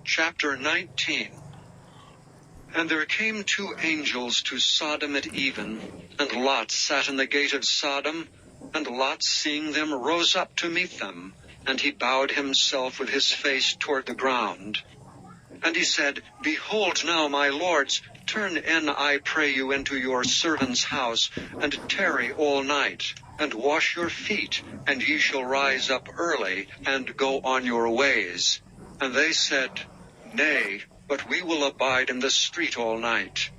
Chapter 19. And there came two angels to Sodom at even, and Lot sat in the gate of Sodom, and Lot, seeing them, rose up to meet them, and he bowed himself with his face toward the ground. And he said, Behold now, my lords, turn in, I pray you, into your servant's house, and tarry all night, and wash your feet, and ye shall rise up early, and go on your ways. And they said, Nay, but we will abide in the street all night.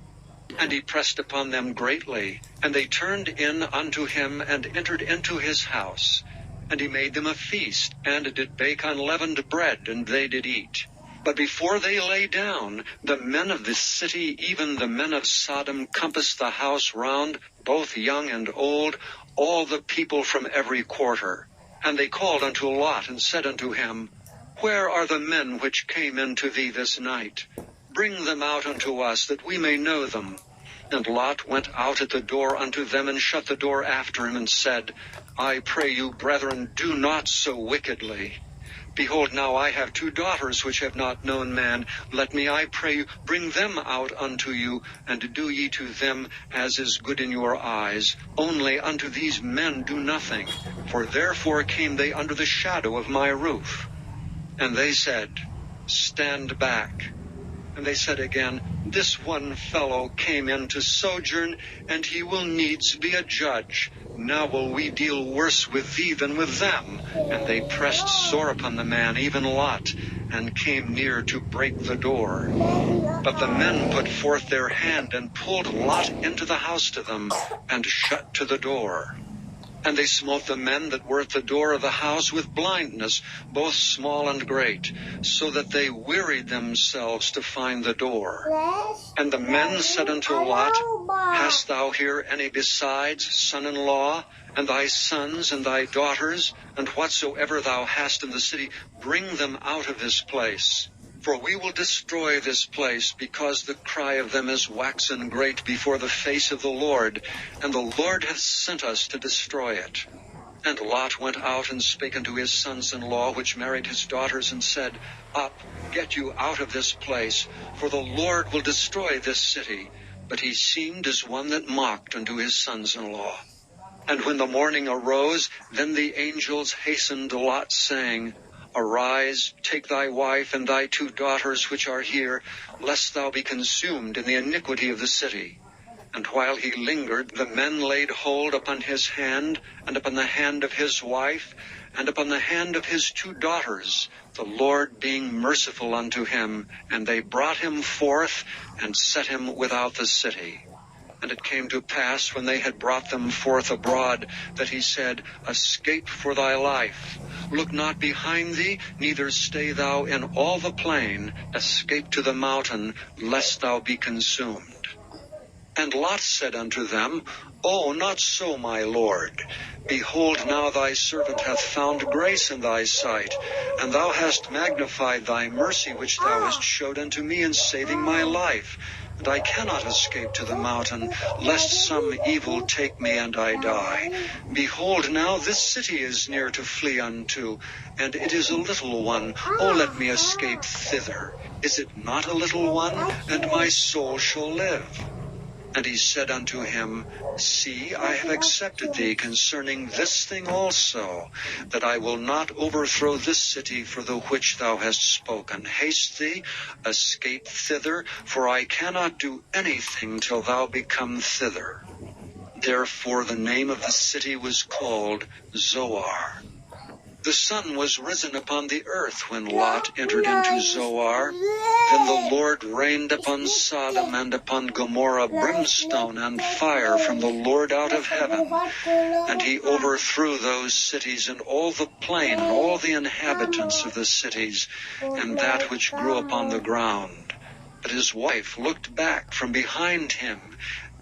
And he pressed upon them greatly, and they turned in unto him, and entered into his house. And he made them a feast, and did bake unleavened bread, and they did eat. But before they lay down, the men of this city, even the men of Sodom, compassed the house round, both young and old, all the people from every quarter. And they called unto Lot, and said unto him, Where are the men which came into thee this night? Bring them out unto us, that we may know them. And Lot went out at the door unto them, and shut the door after him, and said, I pray you, brethren, do not so wickedly. Behold, now I have two daughters which have not known man. Let me, I pray you, bring them out unto you, and do ye to them as is good in your eyes. Only unto these men do nothing, for therefore came they under the shadow of my roof. And they said, Stand back. And they said again, This one fellow came in to sojourn, and he will needs be a judge. Now will we deal worse with thee than with them. And they pressed sore upon the man, even Lot, and came near to break the door. But the men put forth their hand, and pulled Lot into the house to them, and shut to the door. And they smote the men that were at the door of the house with blindness, both small and great, so that they wearied themselves to find the door. And the men said unto Lot, Hast thou here any besides, son-in-law, and thy sons and thy daughters, and whatsoever thou hast in the city, bring them out of this place. For we will destroy this place, because the cry of them is waxen great before the face of the Lord, and the Lord hath sent us to destroy it. And Lot went out and spake unto his sons-in-law, which married his daughters, and said, Up, get you out of this place, for the Lord will destroy this city. But he seemed as one that mocked unto his sons-in-law. And when the morning arose, then the angels hastened Lot, saying, Arise, take thy wife and thy two daughters which are here, lest thou be consumed in the iniquity of the city. And while he lingered, the men laid hold upon his hand, and upon the hand of his wife, and upon the hand of his two daughters, the Lord being merciful unto him, and they brought him forth, and set him without the city. And it came to pass, when they had brought them forth abroad, that he said, Escape for thy life. Look not behind thee, neither stay thou in all the plain. Escape to the mountain, lest thou be consumed. And Lot said unto them, Oh, not so, my lord. Behold, now thy servant hath found grace in thy sight, and thou hast magnified thy mercy which thou hast showed unto me in saving my life. And I cannot escape to the mountain, lest some evil take me and I die. Behold, now this city is near to flee unto, and it is a little one. Oh, let me escape thither. Is it not a little one? And my soul shall live. And he said unto him, See, I have accepted thee concerning this thing also, that I will not overthrow this city for the which thou hast spoken. Haste thee, escape thither, for I cannot do anything till thou become thither. Therefore the name of the city was called Zoar. The sun was risen upon the earth when Lot entered into Zoar. Then the Lord rained upon Sodom and upon Gomorrah brimstone and fire from the Lord out of heaven. And he overthrew those cities and all the plain and all the inhabitants of the cities, and that which grew upon the ground. But his wife looked back from behind him,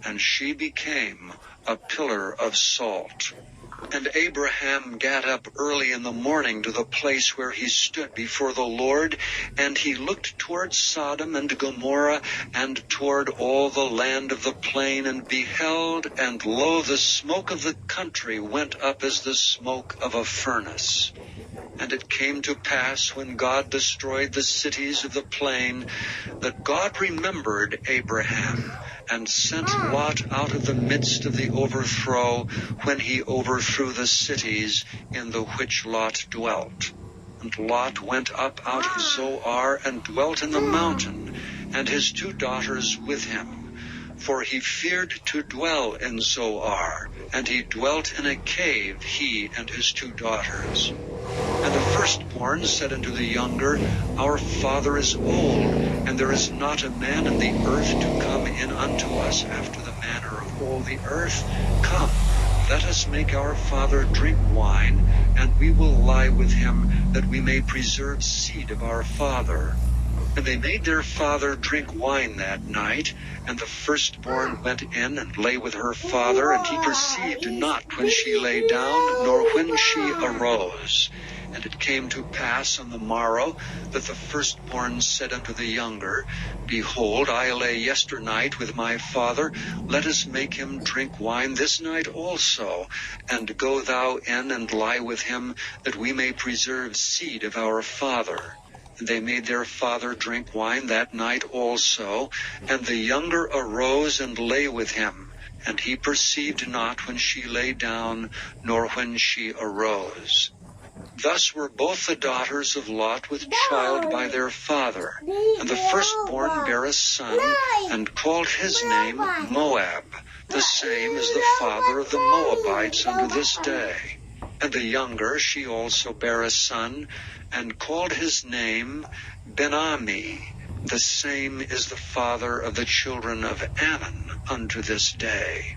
and she became a pillar of salt. And Abraham gat up early in the morning to the place where he stood before the Lord, and he looked toward Sodom and Gomorrah, and toward all the land of the plain, and beheld, and lo, the smoke of the country went up as the smoke of a furnace. And it came to pass, when God destroyed the cities of the plain, that God remembered Abraham, and sent Lot out of the midst of the overthrow, when he overthrew the cities in the which Lot dwelt. And Lot went up out of Zoar, and dwelt in the mountain, and his 2 daughters with him. For he feared to dwell in Zoar, and he dwelt in a cave, he and his 2 daughters. And the firstborn said unto the younger, Our father is old, and there is not a man in the earth to come in unto us after the manner of all the earth. Come, let us make our father drink wine, and we will lie with him, that we may preserve seed of our father. And they made their father drink wine that night, and the firstborn went in and lay with her father, and he perceived not when she lay down, nor when she arose. And it came to pass on the morrow, that the firstborn said unto the younger, Behold, I lay yesternight with my father, let us make him drink wine this night also, and go thou in and lie with him, that we may preserve seed of our father. And they made their father drink wine that night also, and the younger arose and lay with him, and he perceived not when she lay down, nor when she arose. Thus were both the daughters of Lot with child by their father. And the firstborn bare a son, and called his name Moab. The same is the father of the Moabites unto this day. And the younger she also bare a son, and called his name Ben-Ammi. The same is the father of the children of Ammon unto this day.